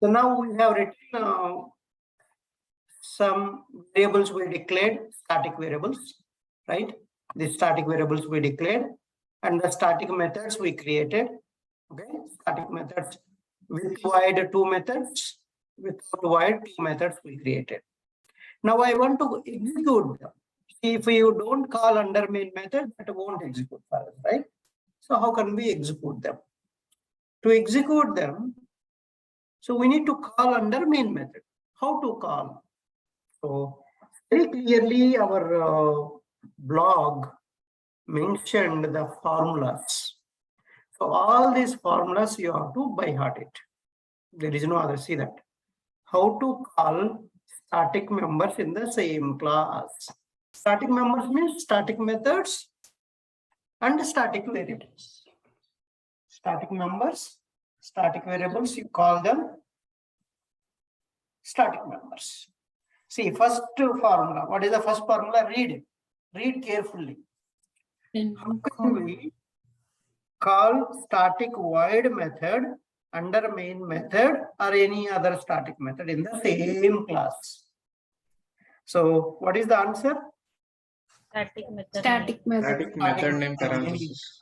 So now we have written some variables we declared, static variables, right? The static variables we declared and the static methods we created. Okay, static methods with void 2 methods, without void 2 methods we created. Now I want to execute them. See, if you don't call under main method, that won't execute for us, right? So how can we execute them? To execute them, so we need to call under main method. How to call? So very clearly our blog mentioned the formulas. So all these formulas you have to by heart it. There is no other. See that. How to call static members in the same class. Static members means static methods and static variables. Static members, static variables, you call them static members. See, first formula. What is the first formula? Read it. Read carefully. How can we call static void method under main method or any other static method in the same class? So what is the answer? Static method. Static method. Static method name parenthesis.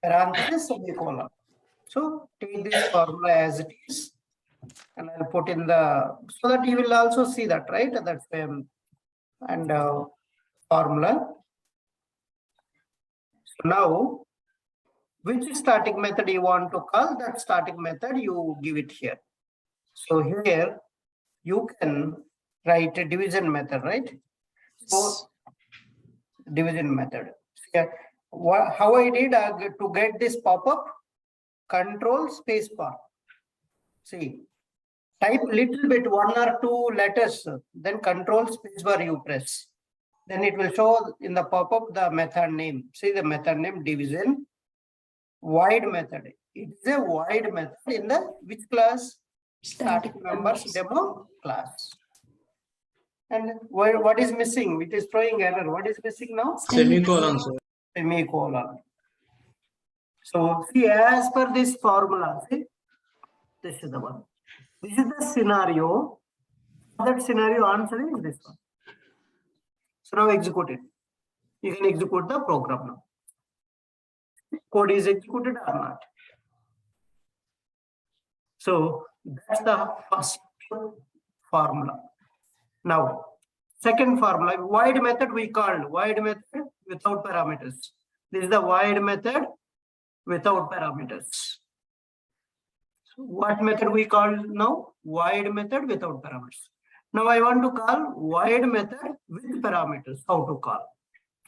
Parenthesis semicolon. So take this formula as it is, and I'll put in the, so that you will also see that, right? That's and formula. So now, which static method you want to call? That static method you give it here. So here you can write a division method, right? So division method. Yeah. How I did to get this pop-up? Control space bar. See, type little bit, 1 or 2 letters, then control space bar you press. Then it will show in the pop-up the method name. See the method name division void method. It is a void method in the which class? Static members demo class. And what is missing? It is throwing error. What is missing now? Semicolon, sir. Semicolon. So see, as per this formula, see, this is the one. This is the scenario. That scenario answer is this one. So now execute it. You can execute the program now. Code is executed or not. So that's the first formula. Now, second formula, void method we called void method without parameters. This is the void method without parameters. So what method we call now? Void method without parameters. Now I want to call void method with parameters. How to call?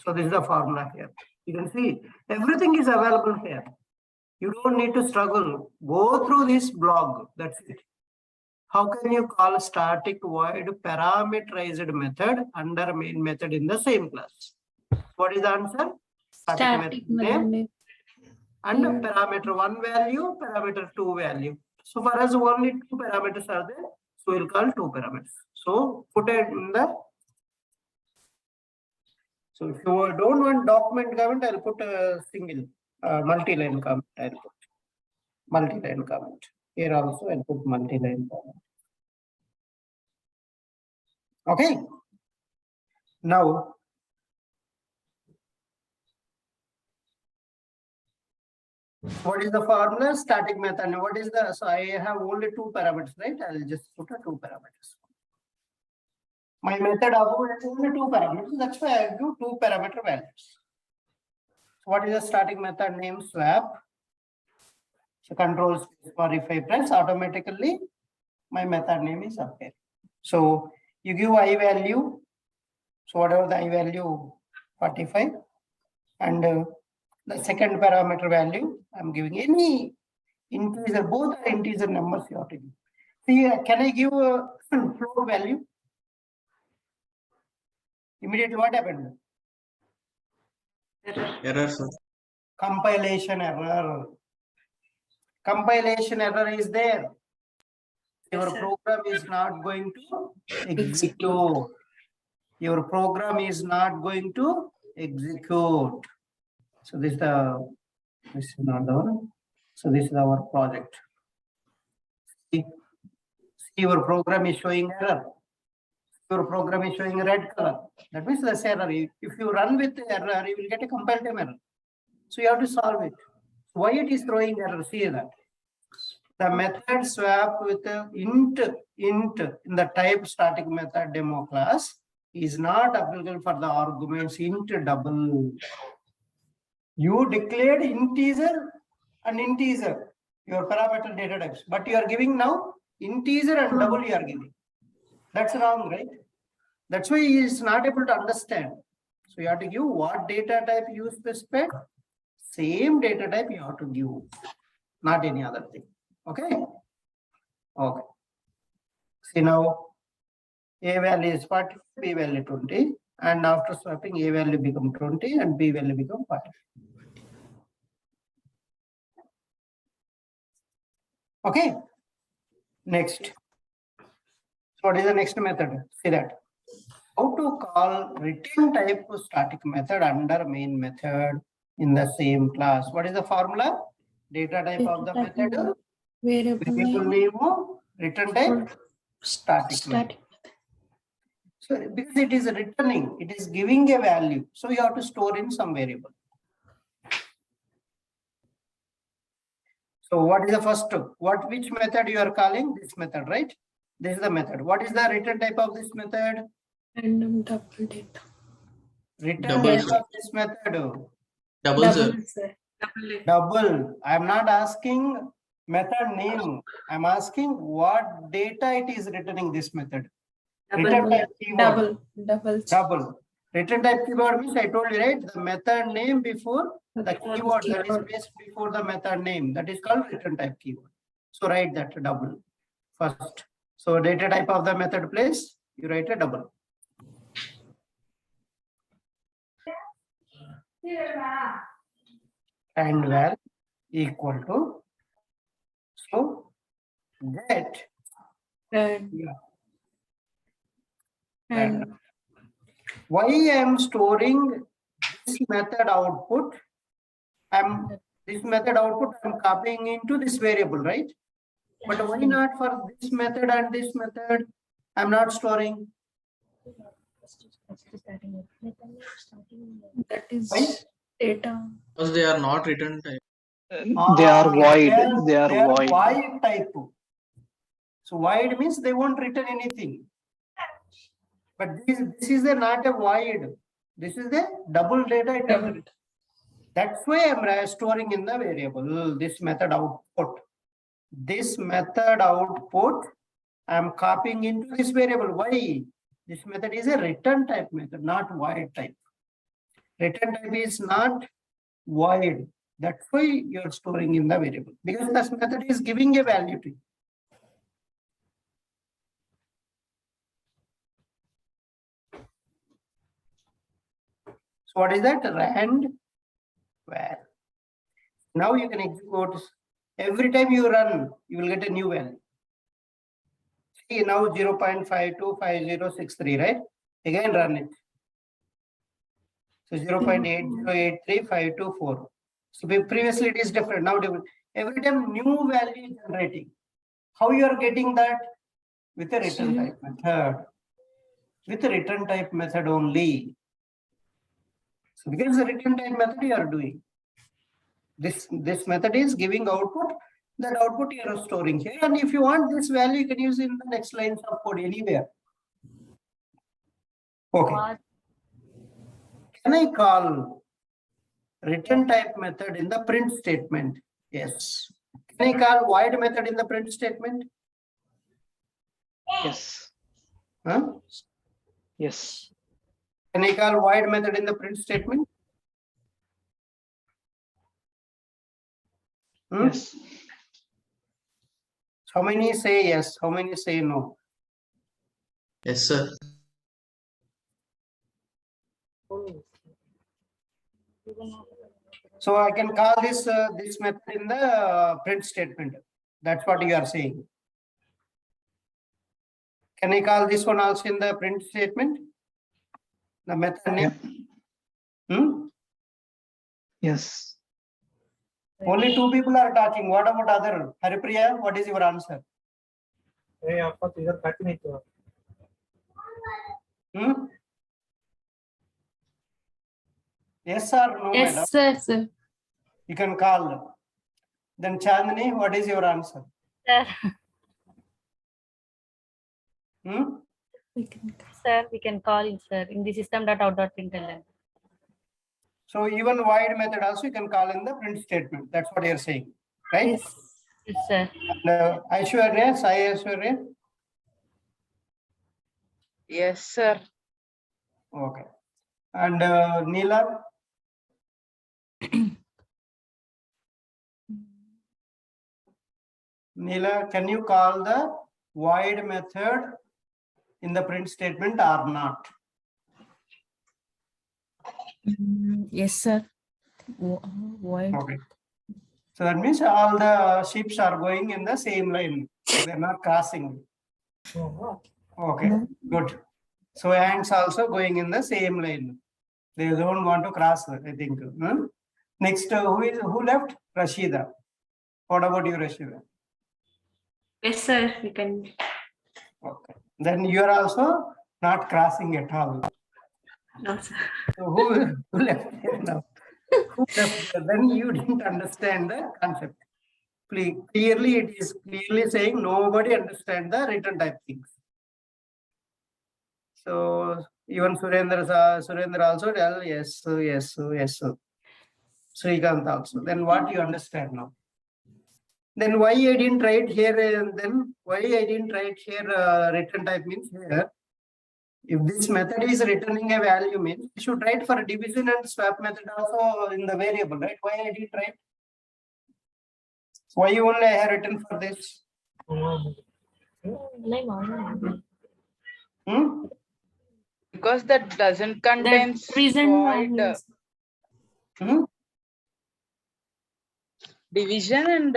So this is the formula here. You can see everything is available here. You don't need to struggle. Go through this blog. That's it. How can you call static void parameterized method under main method in the same class? What is the answer? Static method name. And parameter 1 value, parameter 2 value. So for us only 2 parameters are there. So we'll call 2 parameters. So put it in the. So if you don't want document comment, I'll put a single multi-line comment. I'll put multi-line comment. Here also I'll put multi-line comment. Okay. Now what is the formula? Static method. What is the, so I have only 2 parameters, right? I'll just put a 2 parameters. My method of only 2 parameters. That's why I do 2 parameter values. So what is the static method name? Swap. So control space bar if I press, automatically my method name is up here. So you give I value. So whatever the I value 45 and the second parameter value I'm giving any integer, both are integer numbers you have to give. See, can I give a float value? Immediately what happened? Error, sir. Compilation error. Compilation error is there. Your program is not going to execute. Your program is not going to execute. So this is not the one. So this is our project. See, Your program is showing error. Your program is showing red color. That means there's error. If you run with the error, you will get a compile time error. So you have to solve it. Why it is throwing error? See that. The method swap with the int in the type static method demo class is not applicable for the arguments int double. You declared integer and integer, your parameter data types, but you are giving now integer and double you are giving. That's wrong, right? That's why he is not able to understand. So you have to give what data type you specified, same data type you have to give, not any other thing. Okay. Okay. See now, A value is 40, B value 20, and after swapping, A value become 20 and B value become 40. Okay. Next. So what is the next method? See that. How to call return type static method under main method in the same class. What is the formula? Data type of the method. Variable Variable name. name, return type, static method. Static. So because it is returning, it is giving a value. So you have to store in some variable. So what is the first? Which method you are calling? This method, right? This is the method. What is the return type of this method? Random double data. Return Double, type sir. of this method. Double, sir. Sir. Double. I am not asking method name. I'm asking what data it is returning this method. Return type keyword. Double. Return type keyword means I told you, right? The method name before the keyword that is placed before the method name. That is called return type keyword. So write that double first. So data type of the method place, you write a double. And val equal to, so get And why I am storing this method output. This method output I'm copying into this variable, right? But why not for this method and this method? I'm not storing. that is Why? data. Because they are not return type. They are void. They are They are void. void type. So void means they won't return anything. But this is not a void. This is the double data type. That's why I'm storing in the variable this method output. This method output I'm copying into this variable. Why? This method is a return type method, not void type. Return type is not void. That's why you're storing in the variable, because this method is giving a value to you. So what is that? Rand var. Now you can execute. Every time you run, you will get a new value. See now 0.525063, right? Again run it. So 0.8083524. So previously it is different. Now different. Every time new value is generating. How you are getting that? With a return type method. With a return type method only. So because the return type method you are doing. This method is giving output. That output you are storing here. And if you want this value, you can use in the next lines of code anywhere. Okay. Can I call return type method in the print statement? Yes. Can I call void method in the print statement? Yes. Huh? Yes. Can I call void method in the print statement? Yes. How many say yes? How many say no? Yes, sir. So I can call this method in the print statement. That's what you are saying. Can I call this one also in the print statement? The method name? Yes. Only two people are talking. What about other? Haripriya, what is your answer? Hmm? Yes or no, madam? Yes, sir. You can call. Then Chandni, what is your answer? Sir, Hmm? We can sir, we can call it, sir, in the system.out.println. So even void method also you can call in the print statement. That's what you're saying, right? Yes. Yes, sir. And, Aishwarya, Sai Aishwarya. Yes, sir. Okay. And Neela. Neela, can you call the void method in the print statement or not? Yes, sir. Void. Okay. So that means all the ships are going in the same line. They're not crossing. Okay, good. So ants also going in the same line. They don't want to cross, I think. Next, who left? Rashida. What about you, Rashida? Yes, sir. We can. Okay. Then you are also not crossing at all. No, sir. So who left here now? Who left here? Then you didn't understand the concept. Clearly, it is clearly saying nobody understand the written type things. So even Surendra also tell yes, yes, yes. Srikanth also. Then what you understand now? Then why I didn't write here? Then why I didn't write here? Written type means here. If this method is returning a value means you should write for division and swap method also in the variable, right? Why I didn't write? Why only I have written for this? Hmm? Because that doesn't contain The reason void. means Hmm? Division and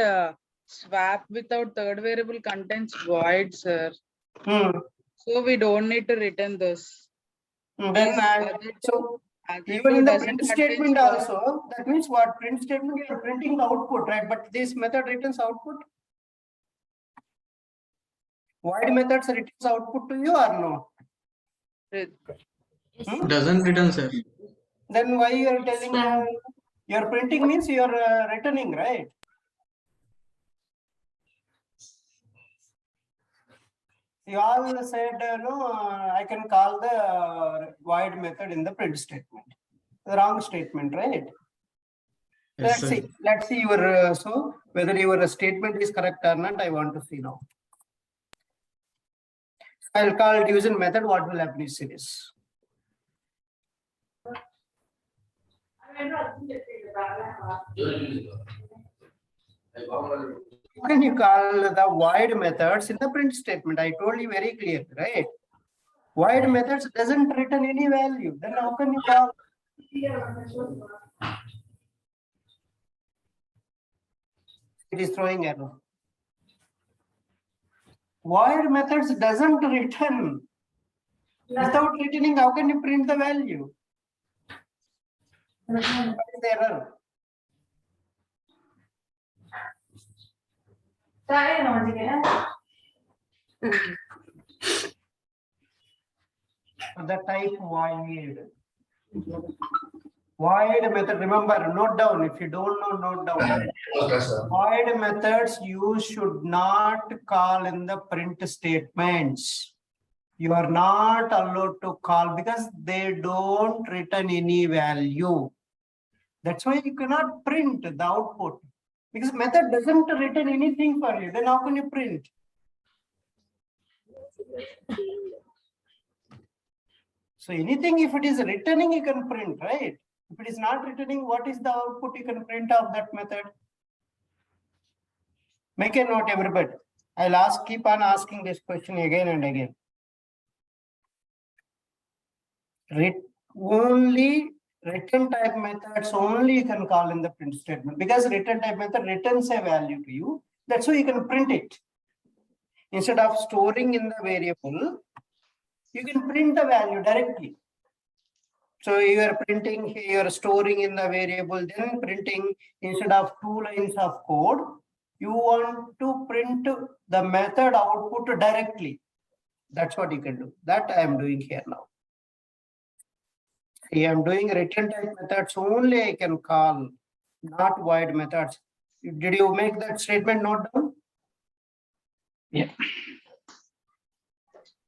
swap without third variable contains void, sir. Hmm. So we don't need to return this. Then This so other even two in the doesn't print contain statement void. also, that means what? Print statement you are printing the output, right? But this method returns output. Void methods returns output to you or no? Hmm? Doesn't return, sir. Then why you are telling Sir. your printing means you are returning, right? You all said no. I can call the void method in the print statement. The wrong statement, right? Yes, sir. Let's see your so whether your statement is correct or not. I want to see now. I'll call division method. What will happen is this. When you call the void methods in the print statement, I told you very clear, right? Void methods doesn't return any value. Then how can you call? It is throwing error. Void methods doesn't return. Without returning, how can you print the value? What is the error? The type void. Void method, remember, note down. If you don't know, note down. Void methods you should not call in the print statements. You are not allowed to call because they don't return any value. That's why you cannot print the output because method doesn't return anything for you. Then how can you print? So anything, if it is returning, you can print, right? If it is not returning, what is the output you can print of that method? Make a note, everybody. I'll keep on asking this question again and again. Only return type methods only you can call in the print statement because return type method returns a value to you. That's why you can print it. Instead of storing in the variable, you can print the value directly. So you are printing, you are storing in the variable, then printing instead of 2 lines of code, you want to print the method output directly. That's what you can do. That I am doing here now. See, I'm doing return type methods only I can call, not void methods. Did you make that statement note down? Yeah.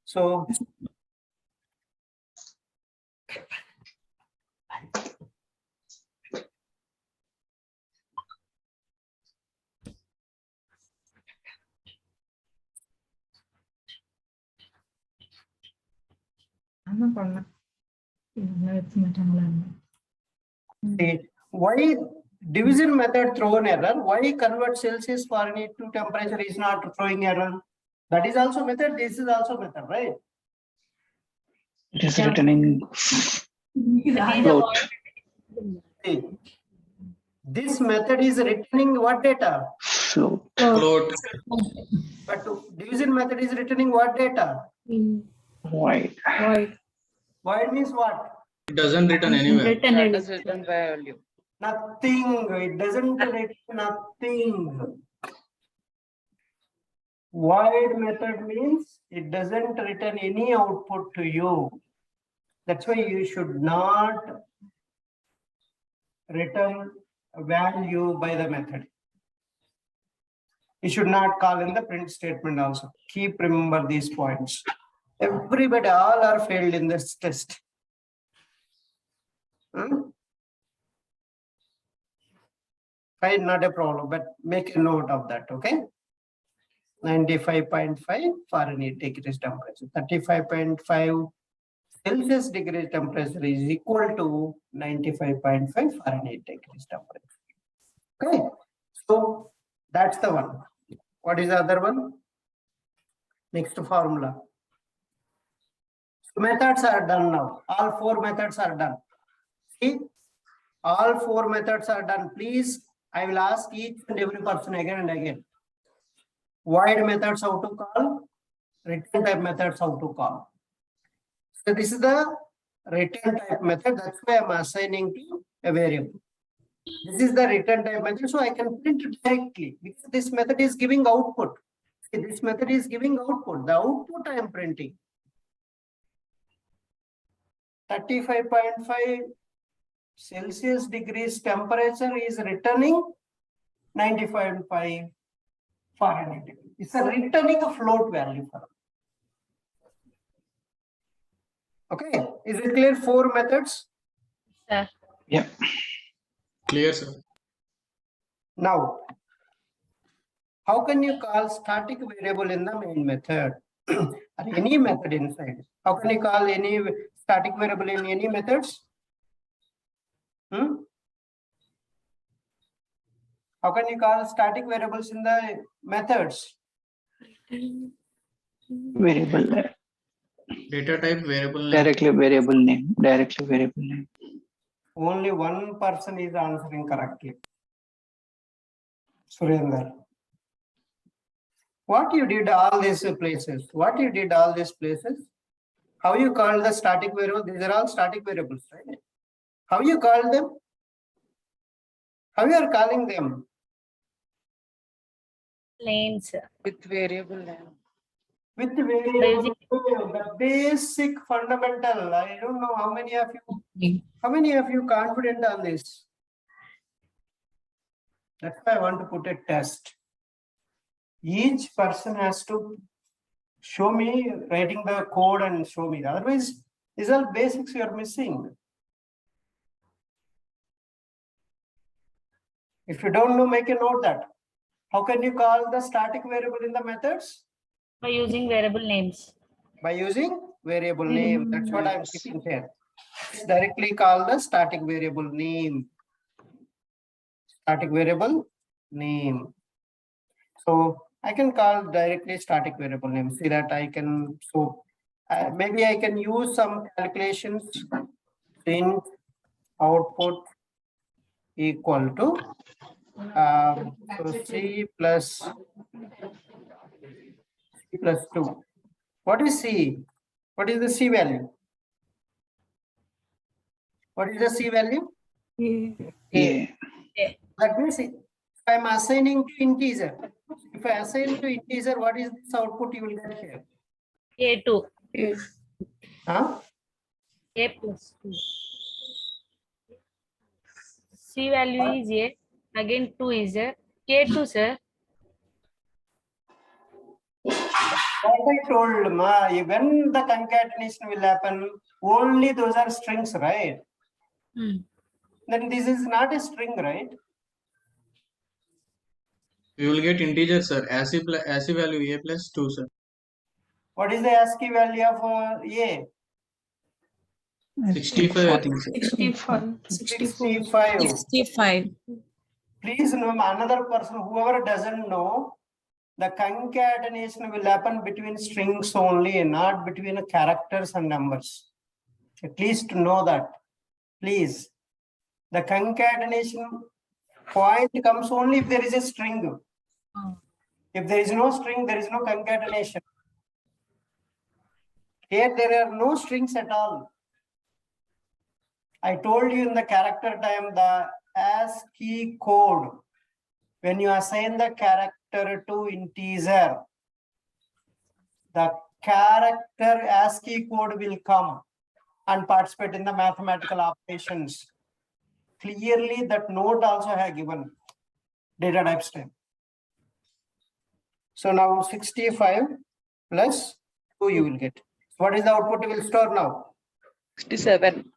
So see, why division method throw an error? Why convert Celsius Fahrenheit to temperature is not throwing error? That is also method. This is also method, right? It is returning float. See, this method is returning what data? Float. Float. But division method is returning what data? Void. Void means what? It doesn't return anywhere. That is written value. Nothing. It doesn't return nothing. Void method means it doesn't return any output to you. That's why you should not return a value by the method. You should not call in the print statement also. Keep remember these points. Everybody, all are failed in this test. Fine, not a problem, but make a note of that, okay? 95.5 Fahrenheit degree temperature, 35.5 Celsius degree temperature is equal to 95.5 Fahrenheit degree temperature. Okay, so that's the one. What is the other one? Next formula. So methods are done now. All four methods are done. See, all four methods are done. Please, I will ask each and every person again and again. Void methods how to call, return type methods how to call. So this is the return type method. That's why I'm assigning to a variable. This is the return type method, so I can print directly because this method is giving output. See, this method is giving output. The output I am printing. 35.5 Celsius degrees temperature is returning 95.5 Fahrenheit degree. It's a returning a float value for us. Okay, is it clear? Four methods. Sir. Yeah. Clear, sir. Now, how can you call static variable in the main method or any method inside? How can you call any static variable in any methods? How can you call static variables in the methods? Variable. Data type variable name. Directly variable name. Directly variable name. Only one person is answering correctly. Surinder. What you did all these places? What you did all these places? How you call the static variable? These are all static variables, right? How you call them? How you are calling them? Lanes. With variable name. With variable name, the basic fundamental. I don't know how many of you confident on this. That's why I want to put a test. Each person has to show me writing the code and show me. Otherwise, these are basics you are missing. If you don't know, make a note that. How can you call the static variable in the methods? By using variable names. By using variable name. That's what I'm keeping here. Let's directly call the static variable name. Static variable name. So I can call directly static variable name. See that I can, so maybe I can use some calculations in output equal to so C plus 2. What is C? What is the C value? What is the C value? Yeah. That means I'm assigning to integer. If I assign to integer, what is this output you will get here? A2. Huh? A plus 2. C value is A. Again 2 is there. K2, sir. What I told ma, when the concatenation will happen, only those are strings, right? Then this is not a string, right? We will get integer, sir. ASCII value A plus 2, sir. What is the ASCII value of A? 65, I think, sir. 65. 65. 65. Please know another person, whoever doesn't know, the concatenation will happen between strings only, not between characters and numbers. At least know that. Please. The concatenation point comes only if there is a string. If there is no string, there is no concatenation. Here there are no strings at all. I told you in the character time, the ASCII code, when you assign the character to integer, the character ASCII code will come and participate in the mathematical operations. Clearly that note also I have given data type string. So now 65 plus 2 you will get. What is the output you will store now? 67.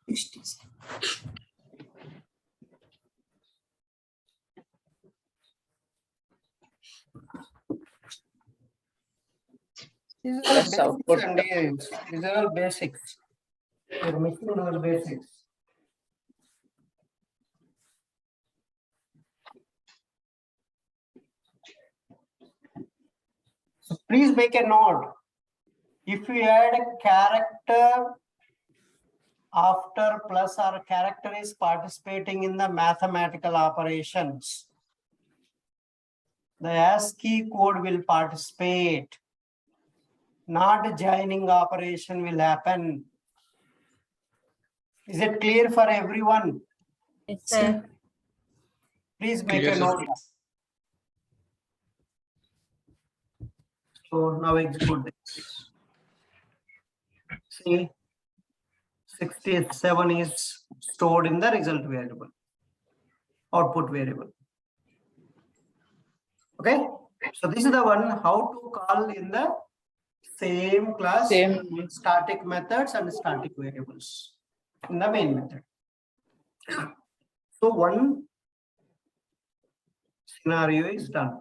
These are Yes, basics output. and these are all basics. You're missing all basics. So please make a note. If you add a character after plus or character is participating in the mathematical operations, the ASCII code will participate. Not joining operation will happen. Is it clear for everyone? Yes, sir. Please make Clear, a sir. note. So now execute this. See, 67 is stored in the result variable, output variable. Okay, so this is the one how to call in the same class Same. static methods and static variables in the main method. So one scenario is done.